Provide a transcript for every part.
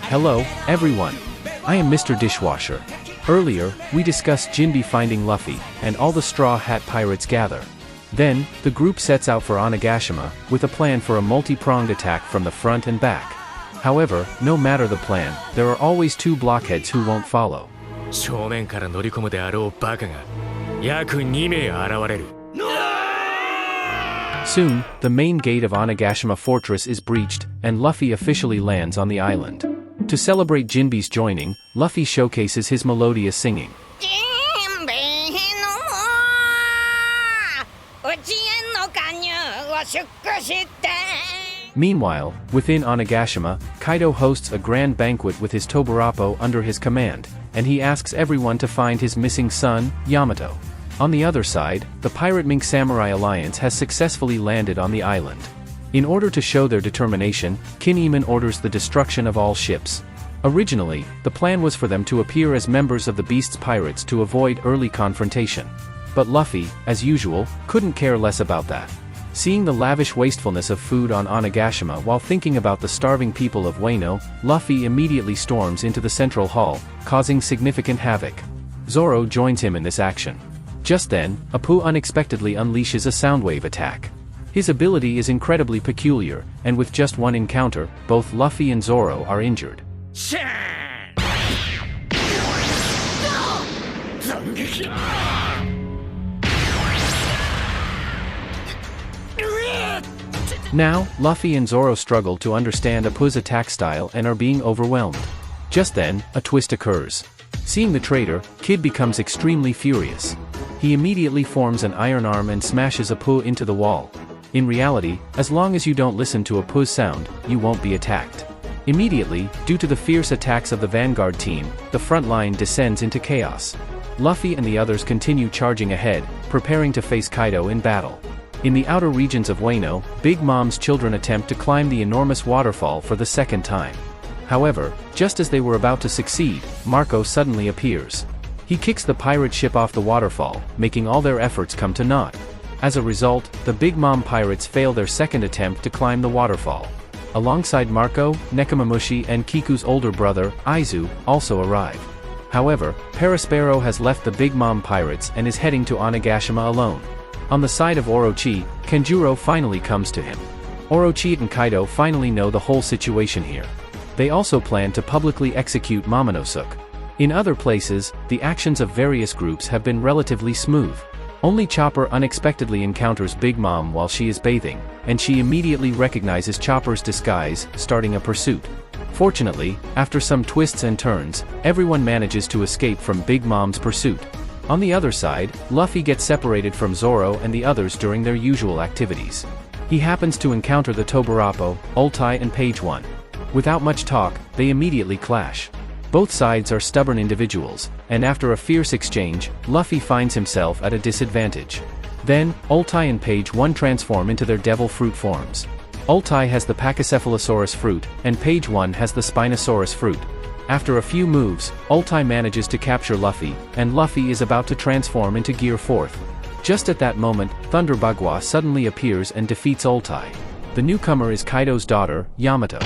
Hello, everyone. I am Mr.Dishwasher. Earlier, we discussed Jinbe finding Luffy, and all the Straw Hat Pirates gather. Then, the group sets out for Onigashima, with a plan for a multi-pronged attack from the front and back. However, no matter the plan, there are always two blockheads who won't follow. 正面から乗り込むであろうバカが約2名現れる。Soon, the main gate of Onigashima Fortress is breached, and Luffy officially lands on the island. To celebrate Jinbe's joining, Luffy showcases his melodious singing. Meanwhile, within Onigashima, Kaido hosts a grand banquet with his Tobarapo under his command, and he asks everyone to find his missing son, Yamato. On the other side, the Pirate Mink Samurai Alliance has successfully landed on the island. In order to show their determination, Kinemon orders the destruction of all ships. Originally, the plan was for them to appear as members of the Beast's pirates to avoid early confrontation. But Luffy, as usual, couldn't care less about that. Seeing the lavish wastefulness of food on Onigashima while thinking about the starving people of Wano, Luffy immediately storms into the central hall, causing significant havoc. Zoro joins him in this action. Just then, Apu unexpectedly unleashes a soundwave attack. His ability is incredibly peculiar, and with just one encounter, both Luffy and Zoro are injured. Now, Luffy and Zoro struggle to understand Apu's attack style and are being overwhelmed. Just then, a twist occurs. Seeing the traitor, Kid becomes extremely furious. He immediately forms an iron arm and smashes Apu into the wall. In reality, as long as you don't listen to Apu's sound, you won't be attacked. Immediately, due to the fierce attacks of the Vanguard team, the front line descends into chaos. Luffy and the others continue charging ahead, preparing to face Kaido in battle. In the outer regions of Wano, Big Mom's children attempt to climb the enormous waterfall for the second time. However, just as they were about to succeed, Marco suddenly appears. He kicks the pirate ship off the waterfall, making all their efforts come to naught. As a result, the Big Mom pirates fail their second attempt to climb the waterfall. Alongside Marco, Nekomamushi and Kiku's older brother, Aizu, also arrive. However, Perospero has left the Big Mom pirates and is heading to Onigashima alone. On the side of Orochi, Kanjuro finally comes to him. Orochi and Kaido finally know the whole situation here. They also plan to publicly execute Momonosuke. In other places, the actions of various groups have been relatively smooth. Only Chopper unexpectedly encounters Big Mom while she is bathing, and she immediately recognizes Chopper's disguise, starting a pursuit. Fortunately, after some twists and turns, everyone manages to escape from Big Mom's pursuit. On the other side, Luffy gets separated from Zoro and the others during their usual activities. He happens to encounter the Tobarapo, Ultai and Page 1. Without much talk, they immediately clash. Both sides are stubborn individuals, and after a fierce exchange, Luffy finds himself at a disadvantage. Then, Ultai and Page 1 transform into their devil fruit forms. Ultai has the Pachycephalosaurus fruit, and Page 1 has the Spinosaurus fruit. After a few moves, Ultai manages to capture Luffy, and Luffy is about to transform into Gear 4th. Just at that moment, Thunder Bagua suddenly appears and defeats Ultai. The newcomer is Kaido's daughter, Yamato.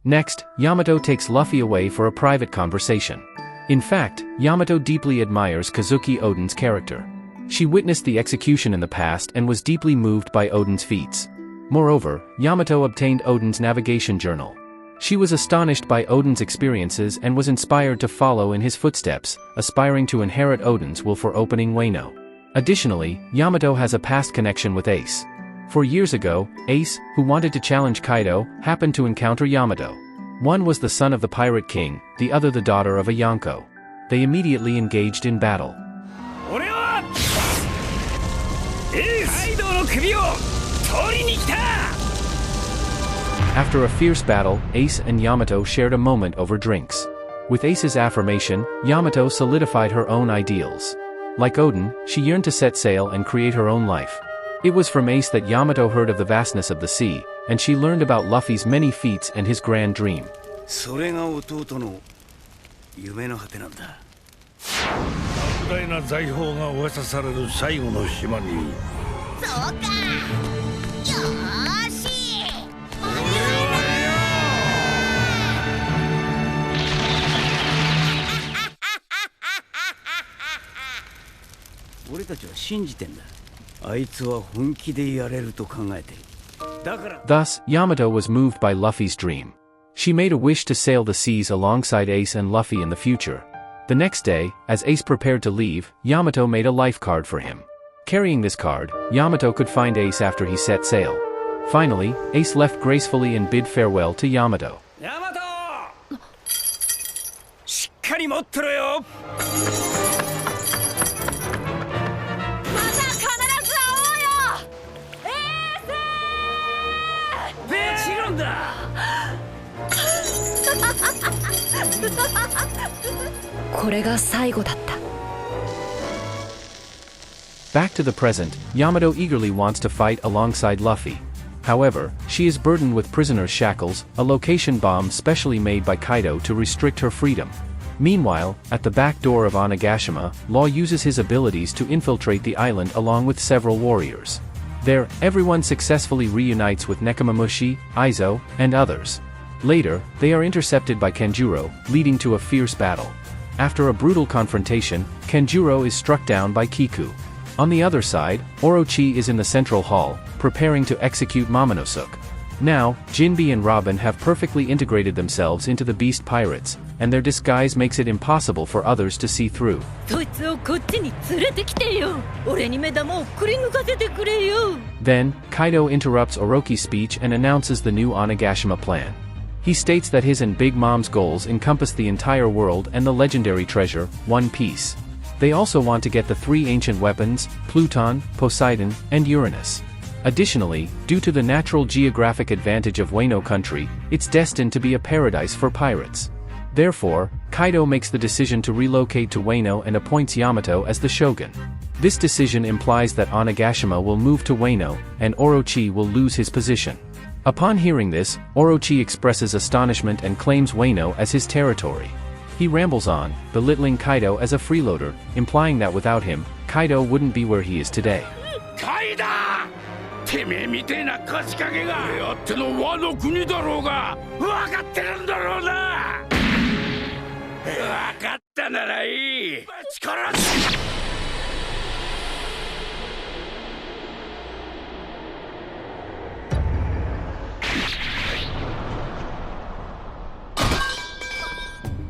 Next, Yamato takes Luffy away for a private conversation. In fact, Yamato deeply admires Kazuki Oden's character. She witnessed the execution in the past and was deeply moved by Oden's feats. Moreover, Yamato obtained Oden's navigation journal. She was astonished by Oden's experiences and was inspired to follow in his footsteps, aspiring to inherit Oden's will for opening Wano. Additionally, Yamato has a past connection with Ace. 4 years ago, Ace, who wanted to challenge Kaido, happened to encounter Yamato. One was the son of the Pirate King, the other the daughter of a Yonko. They immediately engaged in battle. After a fierce battle, Ace and Yamato shared a moment over drinks. With Ace's affirmation, Yamato solidified her own ideals. Like Odin, she yearned to set sail and create her own life. It was from Ace that Yamato heard of the vastness of the sea, and she learned about Luffy's many feats and his grand dream. それが弟の夢の果てなんだ。莫大な財宝が噂される最後の島に。そうか。よーし。俺たちは信じてんだ。あいつは本気でやれると考えてる。だから。Thus, Yamato was moved by Luffy's dream. She made a wish to sail the seas alongside Ace and Luffy in the future. The next day, as Ace prepared to leave, Yamato made a life card for him. Carrying this card, Yamato could find Ace after he set sail. Finally, Ace left gracefully and bid farewell to Yamato. Yamato! しっかり持ってろよ! これが最後だった。 Back to the present, Yamato eagerly wants to fight alongside Luffy. However, she is burdened with prisoner's shackles, a location bomb specially made by Kaido to restrict her freedom. Meanwhile, at the back door of Onigashima, Law uses his abilities to infiltrate the island along with several warriors. There, everyone successfully reunites with Nekomamushi, Aizo, and others. Later, they are intercepted by Kanjuro, leading to a fierce battle. After a brutal confrontation, Kanjuro is struck down by Kiku. On the other side, Orochi is in the central hall, preparing to execute Momonosuke. Now, Jinbe and Robin have perfectly integrated themselves into the Beast Pirates, and their disguise makes it impossible for others to see through. Then, Kaido interrupts Orochi's speech and announces the new Onigashima plan. He states that his and Big Mom's goals encompass the entire world and the legendary treasure, One Piece. They also want to get the 3 ancient weapons, Pluton, Poseidon, and Uranus. Additionally, due to the natural geographic advantage of Wano country, it's destined to be a paradise for pirates. Therefore, Kaido makes the decision to relocate to Wano and appoints Yamato as the shogun. This decision implies that Onigashima will move to Wano, and Orochi will lose his position. Upon hearing this, Orochi expresses astonishment and claims Wano as his territory. He rambles on, belittling Kaido as a freeloader, implying that without him, Kaido wouldn't be where he is today. Kaido! てめえみてえな貸しかけが俺あっての和の国だろうが分かってるんだろうな分かったならいい力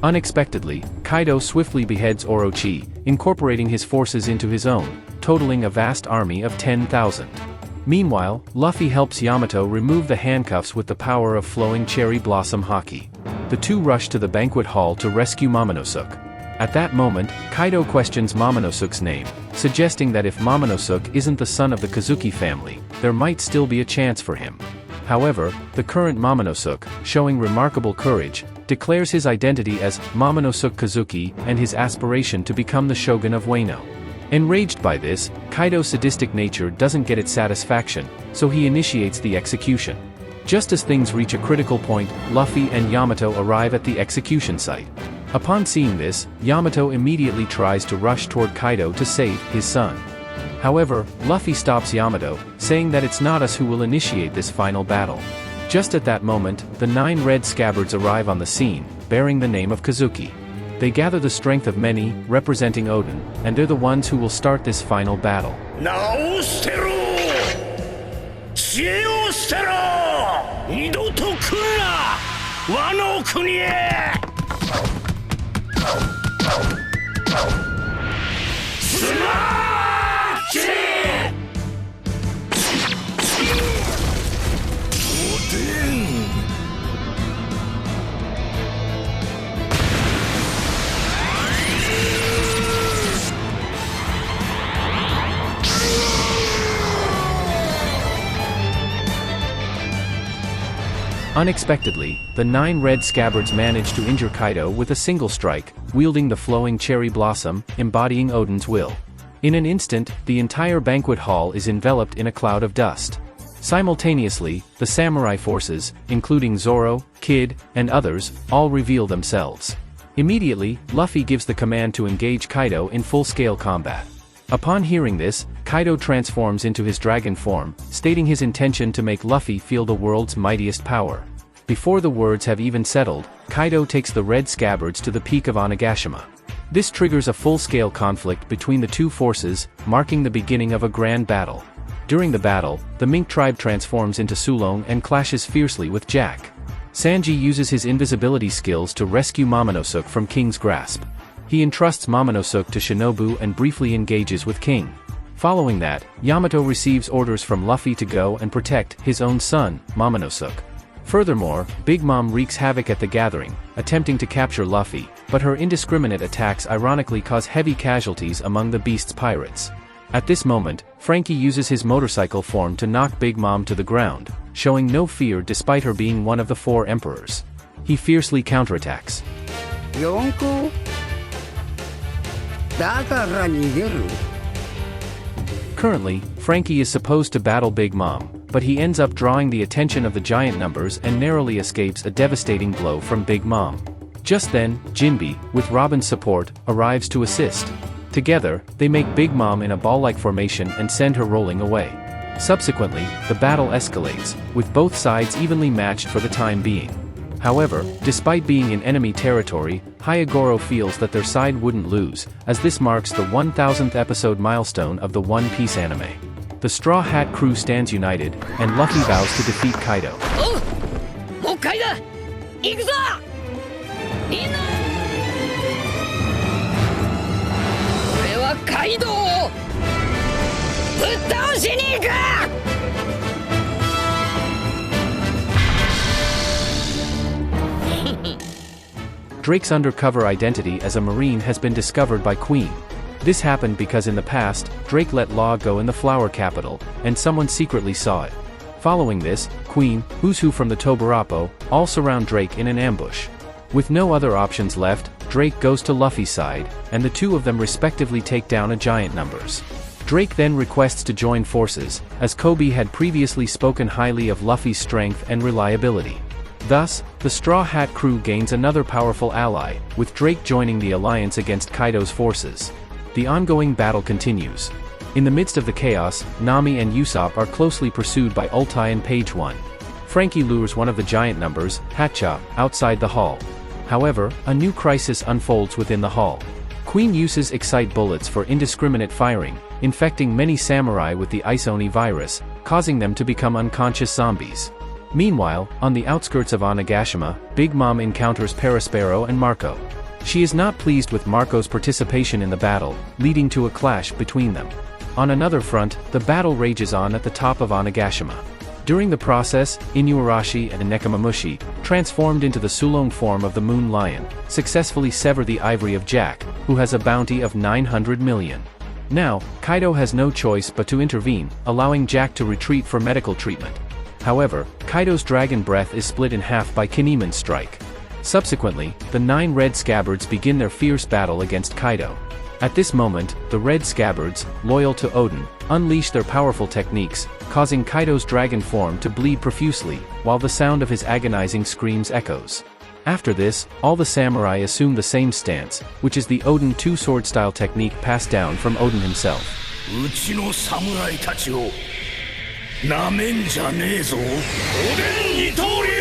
Unexpectedly, Kaido swiftly beheads Orochi, incorporating his forces into his own, totaling a vast army of 10,000. Meanwhile, Luffy helps Yamato remove the handcuffs with the power of flowing cherry blossom haki. The two rush to the banquet hall to rescue Momonosuke. At that moment, Kaido questions Momonosuke's name, suggesting that if Momonosuke isn't the son of the Kazuki family, there might still be a chance for him. However, the current Momonosuke, showing remarkable courage, declares his identity as Momonosuke Kazuki and his aspiration to become the shogun of Wano. Enraged by this, Kaido's sadistic nature doesn't get its satisfaction, so he initiates the execution. Just as things reach a critical point, Luffy and Yamato arrive at the execution site. Upon seeing this, Yamato immediately tries to rush toward Kaido to save his son. However, Luffy stops Yamato, saying that it's not us who will initiate this final battle. Just at that moment, the 9 red scabbards arrive on the scene, bearing the name of Kazuki. They gather the strength of many, representing Odin, and they're the ones who will start this final battle. Unexpectedly, the 9 red scabbards manage to injure Kaido with a single strike, wielding the flowing cherry blossom, embodying Odin's will. In an instant, the entire banquet hall is enveloped in a cloud of dust. Simultaneously, the samurai forces, including Zoro, Kid, and others, all reveal themselves. Immediately, Luffy gives the command to engage Kaido in full-scale combat. Upon hearing this, Kaido transforms into his dragon form, stating his intention to make Luffy feel the world's mightiest power. Before the words have even settled, Kaido takes the red scabbards to the peak of Onigashima. This triggers a full-scale conflict between the two forces, marking the beginning of a grand battle. During the battle, the Mink tribe transforms into Sulong and clashes fiercely with Jack. Sanji uses his invisibility skills to rescue Momonosuke from King's grasp. He entrusts Momonosuke to Shinobu and briefly engages with King. Following that, Yamato receives orders from Luffy to go and protect his own son, Momonosuke. Furthermore, Big Mom wreaks havoc at the gathering, attempting to capture Luffy, but her indiscriminate attacks ironically cause heavy casualties among the Beast's pirates. At this moment, Franky uses his motorcycle form to knock Big Mom to the ground, showing no fear despite her being one of the 4 emperors. He fiercely counterattacks. Yonko? Dakara nigeru? Currently, Franky is supposed to battle Big Mom, but he ends up drawing the attention of the giant numbers and narrowly escapes a devastating blow from Big Mom. Just then, Jinbe, with Robin's support, arrives to assist. Together, they make Big Mom in a ball-like formation and send her rolling away. Subsequently, the battle escalates, with both sides evenly matched for the time being. However, despite being in enemy territory, Hyogoro feels that their side wouldn't lose, as this marks the 1000th episode milestone of the One Piece anime. The Straw Hat crew stands united, and Luffy vows to defeat Kaido. Drake's undercover identity as a Marine has been discovered by Queen. This happened because in the past, Drake let Law go in the Flower Capital, and someone secretly saw it. Following this, Queen, Who's Who from the Tobarapo, all surround Drake in an ambush. With no other options left, Drake goes to Luffy's side, and the two of them respectively take down a giant numbers. Drake then requests to join forces, as Kobe had previously spoken highly of Luffy's strength and reliability. Thus, the Straw Hat crew gains another powerful ally, with Drake joining the alliance against Kaido's forces. The ongoing battle continues. In the midst of the chaos, Nami and Usopp are closely pursued by Ultai and Page 1. Franky lures one of the giant numbers, Hatcha, outside the hall. However, a new crisis unfolds within the hall. Queen uses Excite bullets for indiscriminate firing, infecting many samurai with the Ice Oni virus, causing them to become unconscious zombies. Meanwhile, on the outskirts of Onigashima, Big Mom encounters Perospero and Marco. She is not pleased with Marco's participation in the battle, leading to a clash between them. On another front, the battle rages on at the top of Onigashima. During the process, Inuarashi and Nekomamushi, transformed into the Sulong form of the Moon Lion, successfully sever the ivory of Jack, who has a bounty of 900 million. Now, Kaido has no choice but to intervene, allowing Jack to retreat for medical treatment. However, Kaido's dragon breath is split in half by Kinemon's strike. Subsequently, the 9 red scabbards begin their fierce battle against Kaido. At this moment, the red scabbards, loyal to Odin, unleash their powerful techniques, causing Kaido's dragon form to bleed profusely, while the sound of his agonizing screams echoes. After this, all the samurai assume the same stance, which is the Odin two-sword style technique passed down from Odin himself. うちの侍たちをなめんじゃねえぞ。おでん二刀流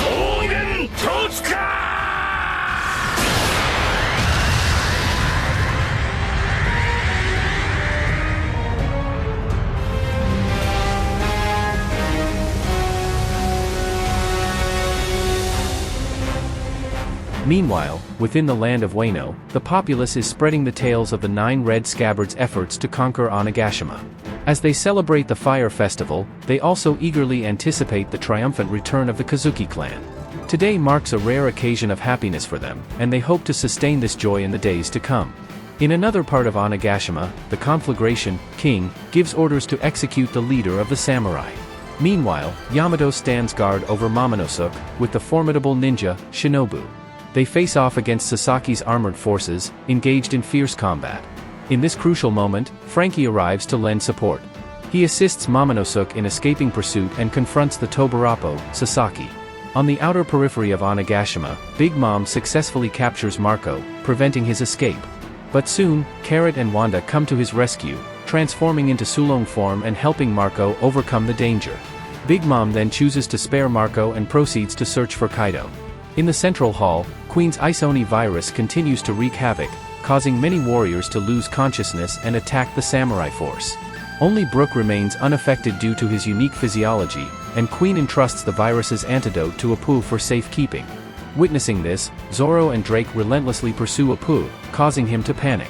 桃源突か。 Meanwhile, within the land of Wano, the populace is spreading the tales of the 9 red scabbards' efforts to conquer Onigashima. As they celebrate the Fire Festival, they also eagerly anticipate the triumphant return of the Kazuki clan. Today marks a rare occasion of happiness for them, and they hope to sustain this joy in the days to come. In another part of Onigashima, the conflagration, King, gives orders to execute the leader of the samurai. Meanwhile, Yamato stands guard over Momonosuke, with the formidable ninja, Shinobu. They face off against Sasaki's armored forces, engaged in fierce combat. In this crucial moment, Frankie arrives to lend support. He assists Momonosuke in escaping pursuit and confronts the Tobarapo, Sasaki. On the outer periphery of Onigashima, Big Mom successfully captures Marco, preventing his escape. But soon, Carrot and Wanda come to his rescue, transforming into Sulong form and helping Marco overcome the danger. Big Mom then chooses to spare Marco and proceeds to search for Kaido. In the central hall, Queen's Isoni virus continues to wreak havoc, causing many warriors to lose consciousness and attack the samurai force. Only Brook remains unaffected due to his unique physiology, and Queen entrusts the virus's antidote to Apu for safekeeping. Witnessing this, Zoro and Drake relentlessly pursue Apu, causing him to panic.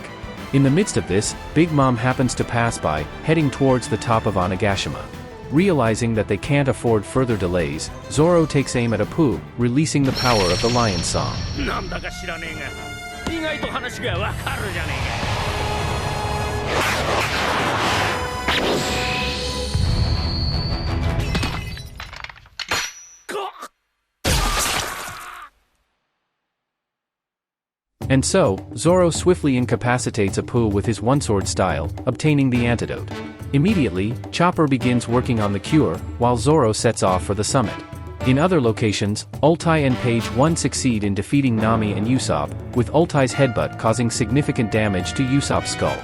In the midst of this, Big Mom happens to pass by, heading towards the top of Onigashima. Realizing that they can't afford further delays, Zoro takes aim at Apu, releasing the power of the Lion Song. And so, Zoro swiftly incapacitates Apu with his one-sword style, obtaining the antidote. Immediately, Chopper begins working on the cure, while Zoro sets off for the summit. In other locations, Ultai and Page 1 succeed in defeating Nami and Usopp, with Ultai's headbutt causing significant damage to Usopp's skull.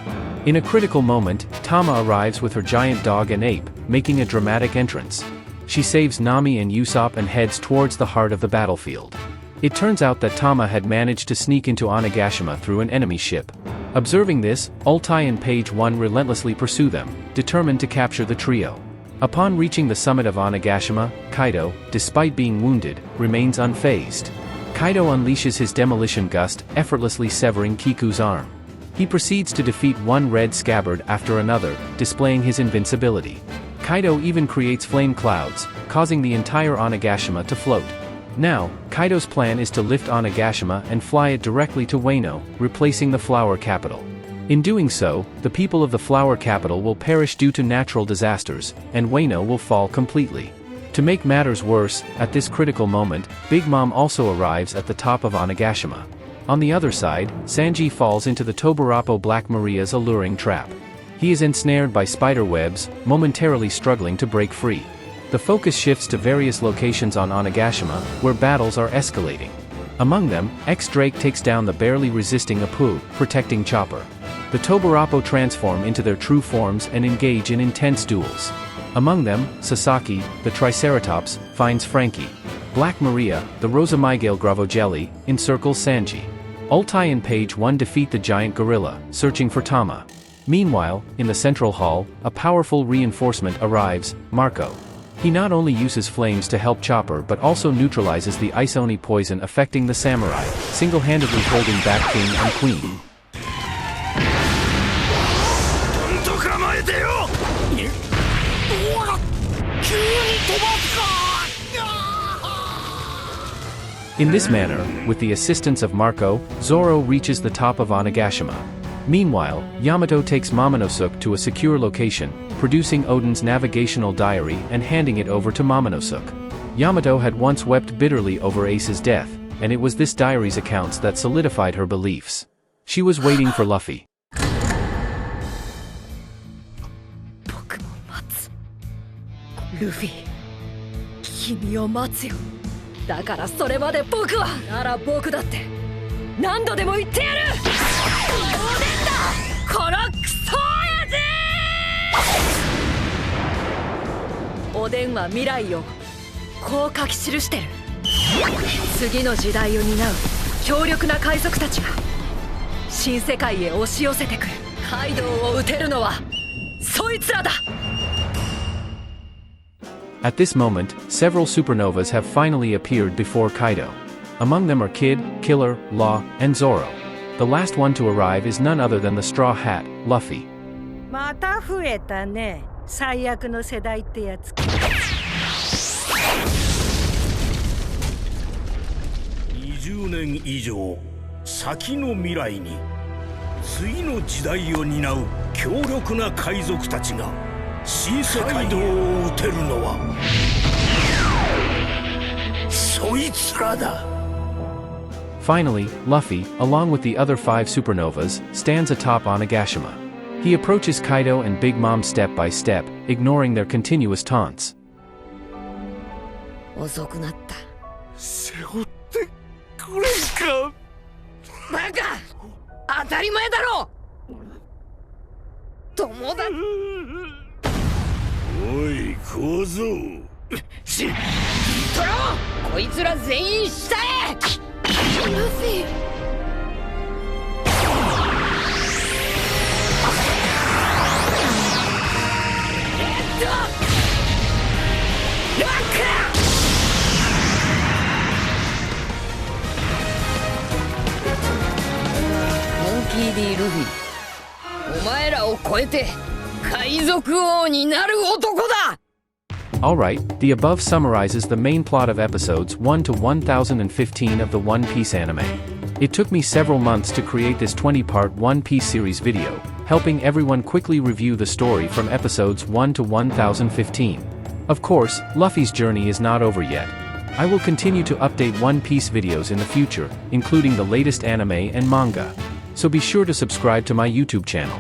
In a critical moment, Tama arrives with her giant dog and ape, making a dramatic entrance. She saves Nami and Usopp and heads towards the heart of the battlefield. It turns out that Tama had managed to sneak into Onigashima through an enemy ship. Observing this, Ultai and Page 1 relentlessly pursue them, determined to capture the trio. Upon reaching the summit of Onigashima, Kaido, despite being wounded, remains unfazed. Kaido unleashes his demolition gust, effortlessly severing Kiku's arm. He proceeds to defeat one red scabbard after another, displaying his invincibility. Kaido even creates flame clouds, causing the entire Onigashima to float. Now, Kaido's plan is to lift Onigashima and fly it directly to Wano, replacing the Flower Capital. In doing so, the people of the Flower Capital will perish due to natural disasters, and Wano will fall completely. To make matters worse, at this critical moment, Big Mom also arrives at the top of Onigashima. On the other side, Sanji falls into the Tobarapo Black Maria's alluring trap. He is ensnared by spider webs, momentarily struggling to break free. The focus shifts to various locations on Onigashima, where battles are escalating. Among them, Drake takes down the barely resisting Apu, protecting Chopper. The Tobarapo transform into their true forms and engage in intense duels. Among them, Sasaki, the Triceratops, finds Frankie. Black Maria, the Rosamigale Gravojelly, encircles Sanji. Ultai and Page 1 defeat the giant gorilla, searching for Tama. Meanwhile, in the central hall, a powerful reinforcement arrives, Marco. He not only uses flames to help Chopper but also neutralizes the Isoni poison affecting the samurai, single-handedly holding back King and Queen. In this manner, with the assistance of Marco, Zoro reaches the top of Onigashima. Meanwhile, Yamato takes Momonosuke to a secure location, producing Oden's navigational diary and handing it over to Momonosuke. Yamato had once wept bitterly over Ace's death, and it was this diary's accounts that solidified her beliefs. She was waiting for Luffy. Luffy, 君を待つよ。だからそれまで僕はなら僕だって何度でも言ってやる。おでんだこのクソ親父。おでんは未来をこう書き記してる。次の時代を担う強力な海賊たちが新世界へ押し寄せてくる。カイドウを撃てるのはそいつらだ。At this moment, several supernovas have finally appeared before Kaido. Among them are Kid, Killer, Law, and Zoro. The last one to arrive is none other than the Straw Hat, Luffy. また増えたね。最悪の世代ってやつか。20年以上先の未来に次の時代を担う強力な海賊たちが新世界道を撃てるのはそいつらだ。 Finally, Luffy, along with the other 5 supernovas, stands atop Onigashima. He approaches Kaido and Big Mom step by step, ignoring their continuous taunts. 遅くなった。背負ってくれんか。バカ、当たり前だろ。友達。おい小僧。トロ、こいつら全員下へ。ルフィ。ラッカモンキー D ルフィ、お前らを超えて海賊王になる男だ。 Alright, the above summarizes the main plot of episodes 1 to 1015 of the One Piece anime. It took me several months to create this 20-part One Piece series video, helping everyone quickly review the story from episodes 1 to 1015. Of course, Luffy's journey is not over yet. I will continue to update One Piece videos in the future, including the latest anime and manga. So be sure to subscribe to my YouTube channel.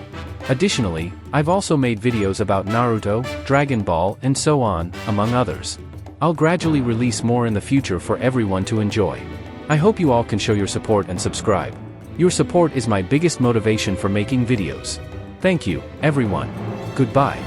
Additionally, I've also made videos about Naruto, Dragon Ball, and so on, among others. I'll gradually release more in the future for everyone to enjoy. I hope you all can show your support and subscribe. Your support is my biggest motivation for making videos. Thank you, everyone. Goodbye.